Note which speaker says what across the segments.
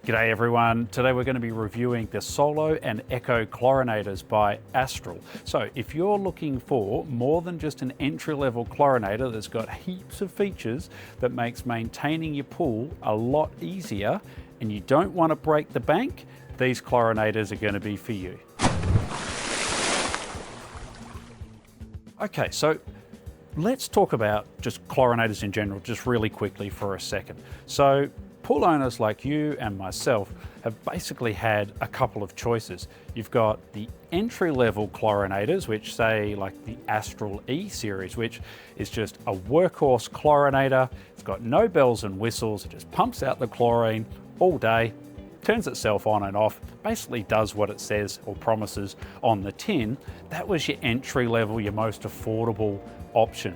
Speaker 1: G'day everyone, today we're going to be reviewing the Solo and Echo Chlorinators by Astral. So if you're looking for more than just an entry-level chlorinator that's got heaps of features that makes maintaining your pool a lot easier and you don't want to break the bank, these chlorinators are going to be for you. Okay, so let's talk about just chlorinators in general, just really quickly for a second. So pool owners like you and myself have basically had a couple of choices. You've got the entry-level chlorinators, which say like the Astral E series, which is just a workhorse chlorinator. It's got no bells and whistles. It just pumps out the chlorine all day, turns itself on and off, basically does what it says or promises on the tin. That was your entry-level, your most affordable option.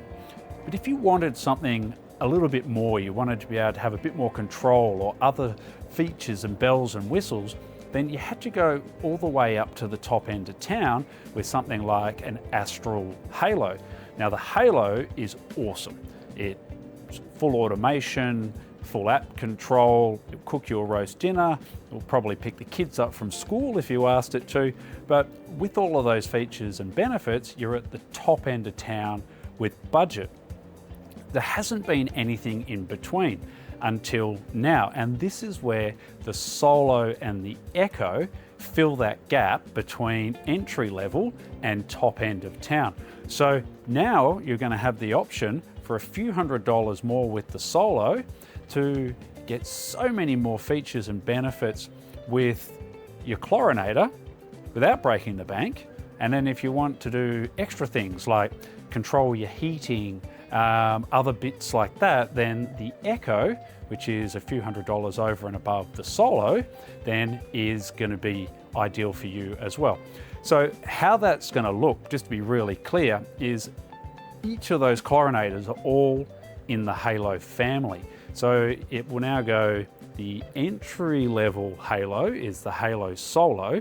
Speaker 1: But if you wanted something a little bit more, you wanted to be able to have a bit more control or other features and bells and whistles, then you had to go all the way up to the top end of town with something like an Astral Halo. Now the Halo is awesome. It's full automation, full app control, it'll cook you a roast dinner, it'll probably pick the kids up from school if you asked it to, but with all of those features and benefits, you're at the top end of town with budget. There hasn't been anything in between until now, and this is where the Solo and the Echo fill that gap between entry level and top end of town. So now you're going to have the option for a few $100s more with the Solo to get so many more features and benefits with your chlorinator without breaking the bank. And then if you want to do extra things like control your heating, other bits like that, then the Echo, which is a few $100s over and above the Solo, then is going to be ideal for you as well. So how that's going to look, just to be really clear, is each of those chlorinators are all in the Halo family. So it will now go, the entry level Halo is the Halo Solo,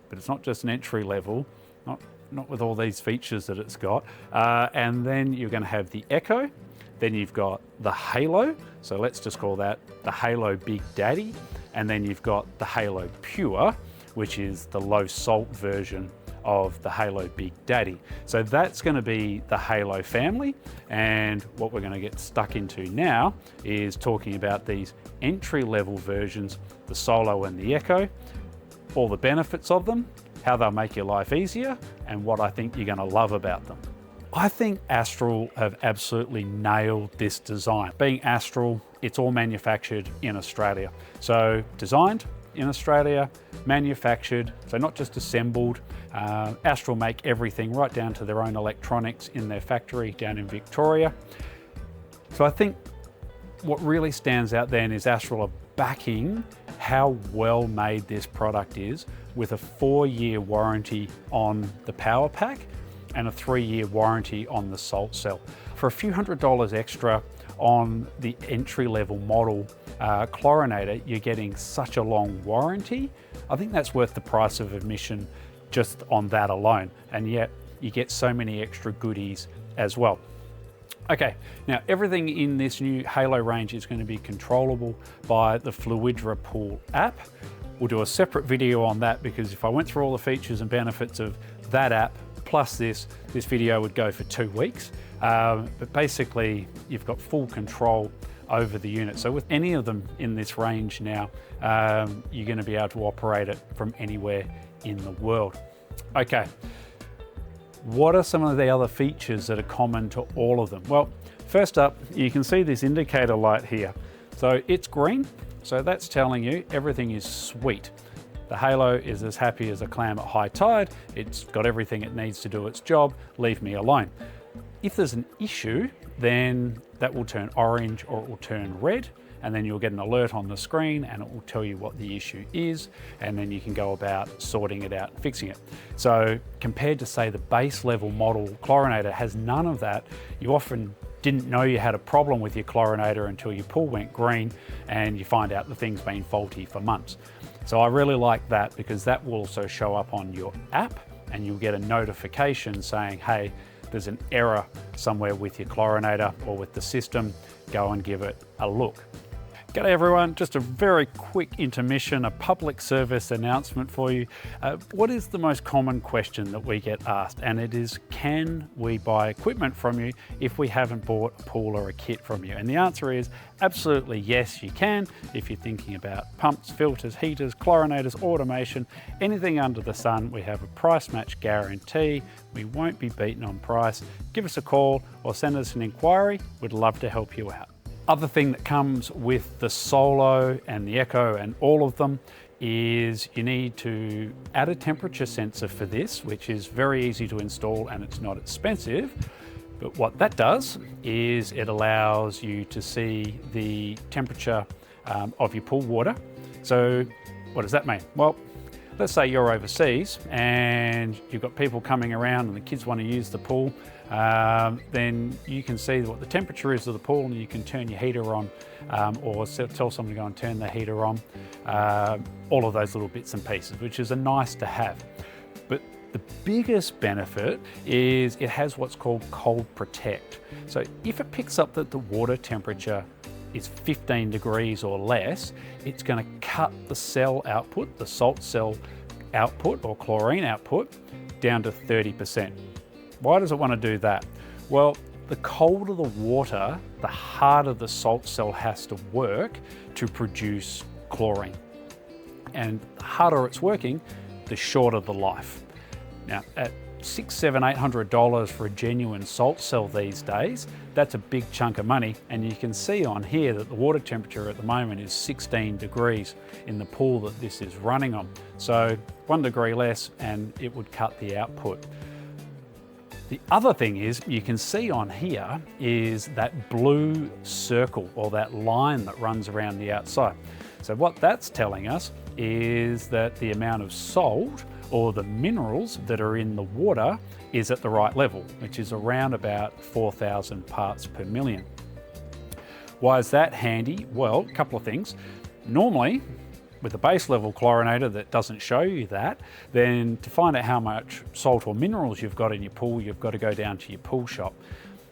Speaker 1: but it's not just an entry level, not with all these features that it's got. And then you're going to have the Echo, then you've got the Halo, so let's just call that the Halo Big Daddy, and then you've got the Halo Pure, which is the low salt version of the Halo Big Daddy. So that's going to be the Halo family, and what we're going to get stuck into now is talking about these entry-level versions, the Solo and the Echo, all the benefits of them, how they'll make your life easier, and what I think you're going to love about them. I think Astral have absolutely nailed this design. Being Astral, it's all manufactured in Australia. So designed in Australia, manufactured, so not just assembled. Astral make everything right down to their own electronics in their factory down in Victoria. So I think what really stands out then is Astral are backing how well made this product is with a 4-year warranty on the power pack and a 3-year warranty on the salt cell. For a few $100s extra on the entry-level model chlorinator, you're getting such a long warranty. I think that's worth the price of admission just on that alone, and yet you get so many extra goodies as well. Okay, now everything in this new Halo range is going to be controllable by the Fluidra Pool App. We'll do a separate video on that because if I went through all the features and benefits of that app plus this video would go for 2 weeks. But basically you've got full control over the unit. So with any of them in this range now, you're going to be able to operate it from anywhere in the world. Okay. What are some of the other features that are common to all of them? Well, first up, you can see this indicator light here. So it's green, so that's telling you everything is sweet. The Halo is as happy as a clam at high tide. It's got everything it needs to do its job. Leave me alone. If there's an issue, then that will turn orange or it will turn red, and then you'll get an alert on the screen and it will tell you what the issue is, and then you can go about sorting it out and fixing it. So compared to say the base level model chlorinator has none of that, you often didn't know you had a problem with your chlorinator until your pool went green and you find out the thing's been faulty for months. So I really like that because that will also show up on your app and you'll get a notification saying, hey, there's an error somewhere with your chlorinator or with the system, go and give it a look. G'day everyone, just a very quick intermission, a public service announcement for you. What is the most common question that we get asked? And it is, can we buy equipment from you if we haven't bought a pool or a kit from you? And the answer is absolutely yes, you can. If you're thinking about pumps, filters, heaters, chlorinators, automation, anything under the sun, we have a price match guarantee. We won't be beaten on price. Give us a call or send us an inquiry. We'd love to help you out. Other thing that comes with the Solo and the Echo and all of them is you need to add a temperature sensor for this, which is very easy to install and it's not expensive. But what that does is it allows you to see the temperature of your pool water. So what does that mean? Well, let's say you're overseas and you've got people coming around and the kids want to use the pool, then you can see what the temperature is of the pool and you can turn your heater on or tell someone to go and turn the heater on, all of those little bits and pieces, which is a nice to have. But the biggest benefit is it has what's called cold protect. So if it picks up that the water temperature is 15 degrees or less, it's going to cut the cell output, the salt cell output or chlorine output, down to 30%. Why does it want to do that? Well, the colder the water, the harder the salt cell has to work to produce chlorine. And the harder it's working, the shorter the life. Now, at $600, $700, $800 for a genuine salt cell these days, that's a big chunk of money. And you can see on here that the water temperature at the moment is 16 degrees in the pool that this is running on. So 1 degree less and it would cut the output. The other thing is, you can see on here is that blue circle or that line that runs around the outside. So what that's telling us is that the amount of salt or the minerals that are in the water is at the right level, which is around about 4,000 parts per million. Why is that handy? Well, a couple of things. Normally, with a base level chlorinator that doesn't show you that, then to find out how much salt or minerals you've got in your pool, you've got to go down to your pool shop.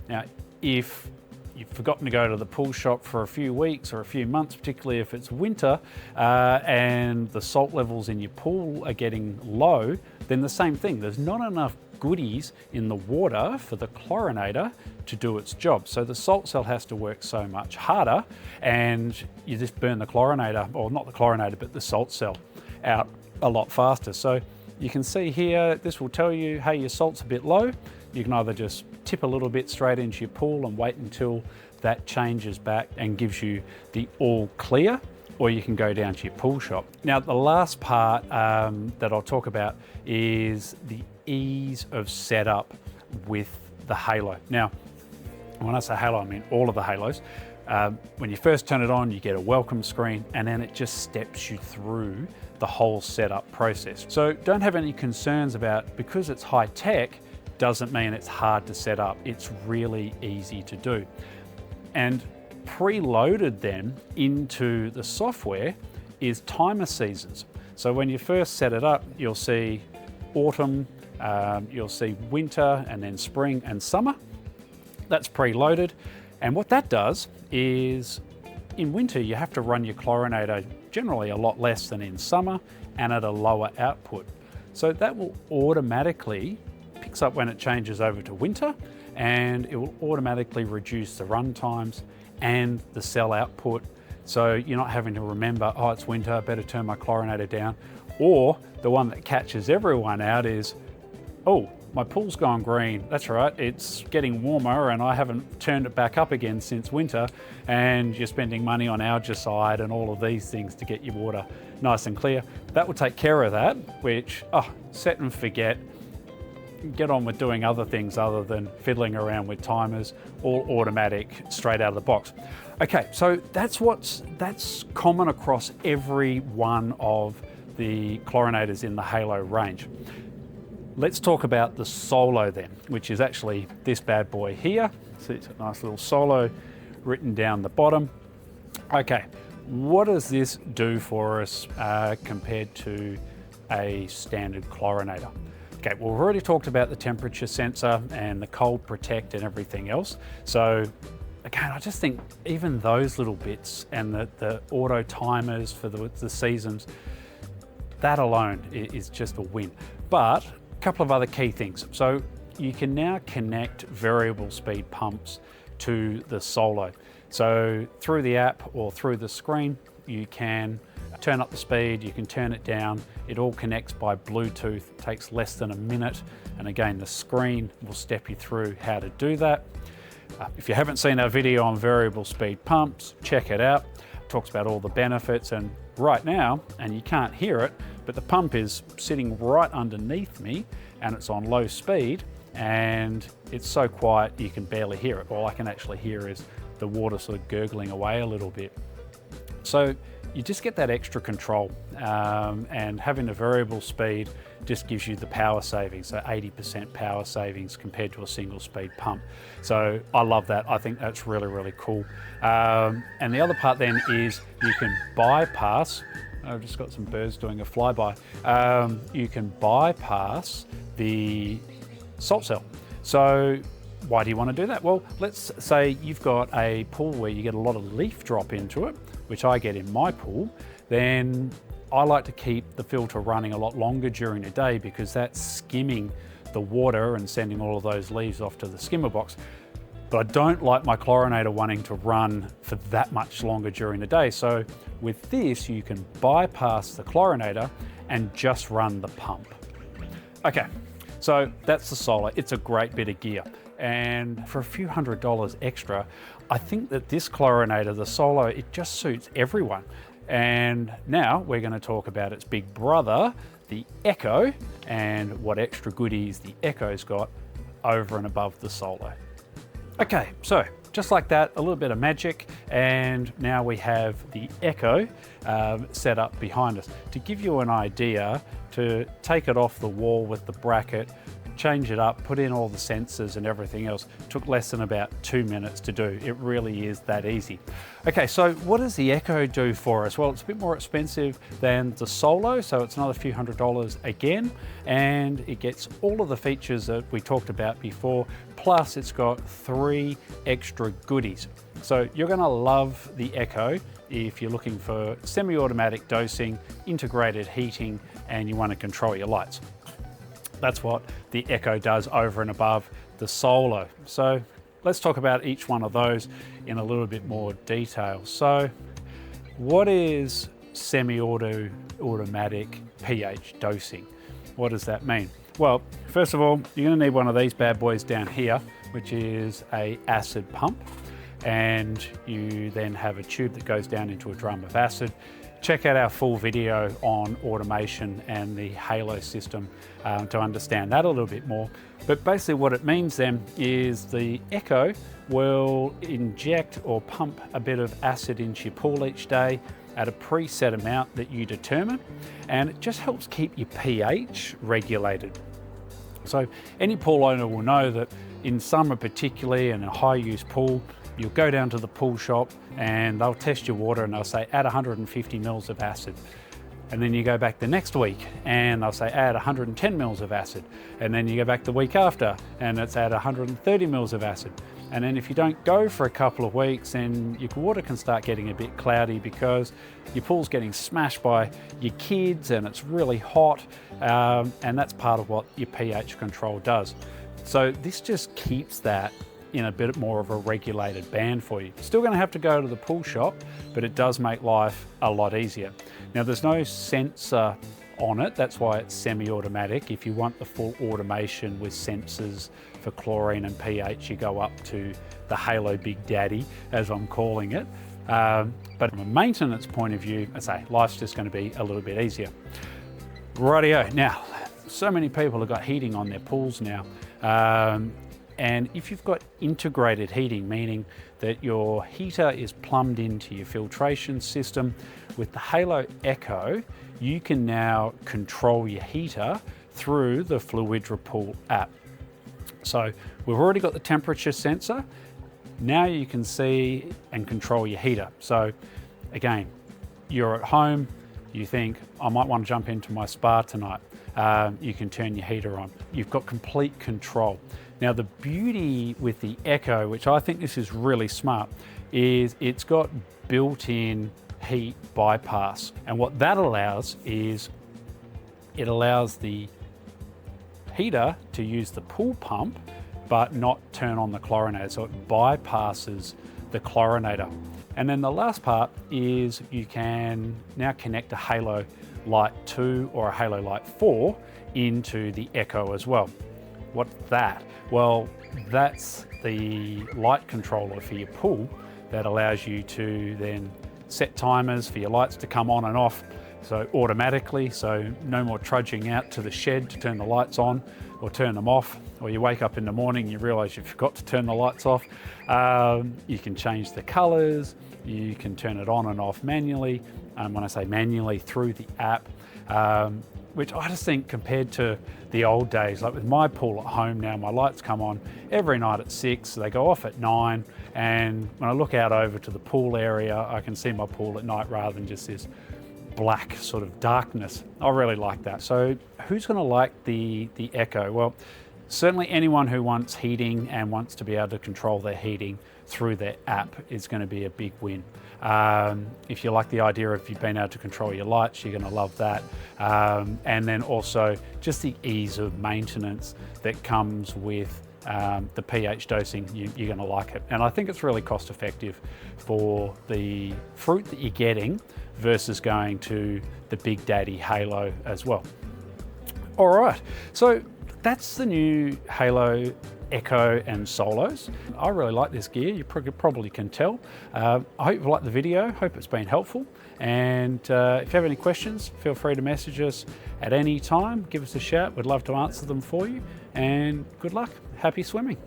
Speaker 1: Now, if you've forgotten to go to the pool shop for a few weeks or a few months, particularly if it's winter, and the salt levels in your pool are getting low, then the same thing. There's not enough goodies in the water for the chlorinator to do its job. So the salt cell has to work so much harder and you just burn the chlorinator, or not the chlorinator, but the salt cell out a lot faster. So you can see here, this will tell you, hey, your salt's a bit low. You can either just tip a little bit straight into your pool and wait until that changes back and gives you the all clear, or you can go down to your pool shop. Now, the last part that I'll talk about is the ease of setup with the Halo. Now, when I say Halo, I mean all of the Halos. When you first turn it on, you get a welcome screen, and then it just steps you through the whole setup process. So don't have any concerns about, because it's high tech, doesn't mean it's hard to set up. It's really easy to do. And preloaded then into the software is timer seasons. So when you first set it up, you'll see autumn, you'll see winter, and then spring and summer. That's preloaded. And what that does is, in winter, you have to run your chlorinator generally a lot less than in summer and at a lower output. So that will automatically picks up when it changes over to winter, and it will automatically reduce the run times and the cell output. So you're not having to remember, oh, it's winter, I better turn my chlorinator down. Or the one that catches everyone out is, oh, my pool's gone green. That's right, it's getting warmer and I haven't turned it back up again since winter, and you're spending money on algicide and all of these things to get your water nice and clear. That will take care of that, which, set and forget. Get on with doing other things other than fiddling around with timers, all automatic, straight out of the box. Okay, so that's common across every one of the chlorinators in the Halo range. Let's talk about the Solo then, which is actually this bad boy here. See, it's a nice little Solo written down the bottom. Okay, what does this do for us compared to a standard chlorinator? Okay, well, we've already talked about the temperature sensor and the cold protect and everything else. So again, I just think even those little bits and the auto timers for the seasons, that alone is just a win. But a couple of other key things. So you can now connect variable speed pumps to the Solo. So through the app or through the screen, you can turn up the speed, you can turn it down. It all connects by Bluetooth. It takes less than a minute. And again, the screen will step you through how to do that. If you haven't seen our video on variable speed pumps, check it out. It talks about all the benefits, and right now, and you can't hear it, but the pump is sitting right underneath me and it's on low speed and it's so quiet you can barely hear it. All I can actually hear is the water sort of gurgling away a little bit. So you just get that extra control, and having a variable speed just gives you the power savings, so 80% power savings compared to a single speed pump. So I love that. I think that's really, really cool. And the other part then is you can bypass, I've just got some birds doing a flyby, you can bypass the salt cell. So why do you want to do that? Well, let's say you've got a pool where you get a lot of leaf drop into it, which I get in my pool. Then I like to keep the filter running a lot longer during the day because that's skimming the water and sending all of those leaves off to the skimmer box. But I don't like my chlorinator wanting to run for that much longer during the day. So with this, you can bypass the chlorinator and just run the pump. Okay, so that's the Solo. It's a great bit of gear. And for a few $100s extra, I think that this chlorinator, the Solo, it just suits everyone. And now we're going to talk about its big brother, the Echo, and what extra goodies the Echo's got over and above the Solo. Okay, so just like that, a little bit of magic, and now we have the Echo set up behind us. To give you an idea, to take it off the wall with the bracket, change it up, put in all the sensors and everything else, took less than about 2 minutes to do. It really is that easy. Okay, so what does the Echo do for us? Well, it's a bit more expensive than the Solo, so it's another few $100s again, and it gets all of the features that we talked about before, plus it's got 3 extra goodies. So you're gonna love the Echo if you're looking for semi-automatic dosing, integrated heating, and you wanna control your lights. That's what the Echo does over and above the Solo. So let's talk about each one of those in a little bit more detail. So what is semi-automatic pH dosing? What does that mean? Well, first of all, you're gonna need one of these bad boys down here, which is an acid pump. And you then have a tube that goes down into a drum of acid. Check out our full video on automation and the Halo system to understand that a little bit more. But basically what it means then is the Echo will inject or pump a bit of acid into your pool each day at a preset amount that you determine, and it just helps keep your pH regulated. So any pool owner will know that in summer particularly, in a high use pool, you'll go down to the pool shop and they'll test your water and they'll say add 150 mils of acid. And then you go back the next week and they'll say add 110 mils of acid. And then you go back the week after and it's add 130 mils of acid. And then if you don't go for a couple of weeks, then your water can start getting a bit cloudy because your pool's getting smashed by your kids and it's really hot. And that's part of what your pH control does. So this just keeps that in a bit more of a regulated band for you. Still going to have to go to the pool shop, but it does make life a lot easier. Now there's no sensor on it, that's why it's semi-automatic. If you want the full automation with sensors for chlorine and pH, you go up to the Halo Big Daddy, as I'm calling it. But from a maintenance point of view, I say life's just going to be a little bit easier. Rightio, now so many people have got heating on their pools now. And if you've got integrated heating, meaning that your heater is plumbed into your filtration system, with the Halo Echo, you can now control your heater through the Fluidra Pool App. So we've already got the temperature sensor. Now you can see and control your heater. So again, you're at home, you think, I might want to jump into my spa tonight. You can turn your heater on. You've got complete control. Now the beauty with the Echo, which I think this is really smart, is it's got built-in heat bypass. And what that allows is it allows the heater to use the pool pump but not turn on the chlorinator, so it bypasses the chlorinator. And then the last part is you can now connect a Halo Light 2 or a Halo Light 4 into the Echo as well. What's that? Well, that's the light controller for your pool that allows you to then set timers for your lights to come on and off, so automatically, so no more trudging out to the shed to turn the lights on or turn them off, or you wake up in the morning and you realise you forgot to turn the lights off. You can change the colours, you can turn it on and off manually, when I say manually, through the app, which I just think compared to the old days, like with my pool at home now, my lights come on every night at 6, they go off at 9, and when I look out over to the pool area, I can see my pool at night rather than just this black sort of darkness. I really like that. So who's going to like the Echo? Well, certainly anyone who wants heating and wants to be able to control their heating through their app is going to be a big win. If you like the idea of you being able to control your lights, you're going to love that. And then also just the ease of maintenance that comes with the pH dosing, you're going to like it. And I think it's really cost effective for the fruit that you're getting versus going to the Big Daddy Halo as well. All right, so that's the new Halo Echo and Solos. I really like this gear, you probably can tell. I hope you liked the video, hope it's been helpful. And if you have any questions, feel free to message us at any time, give us a shout, we'd love to answer them for you. And good luck, happy swimming.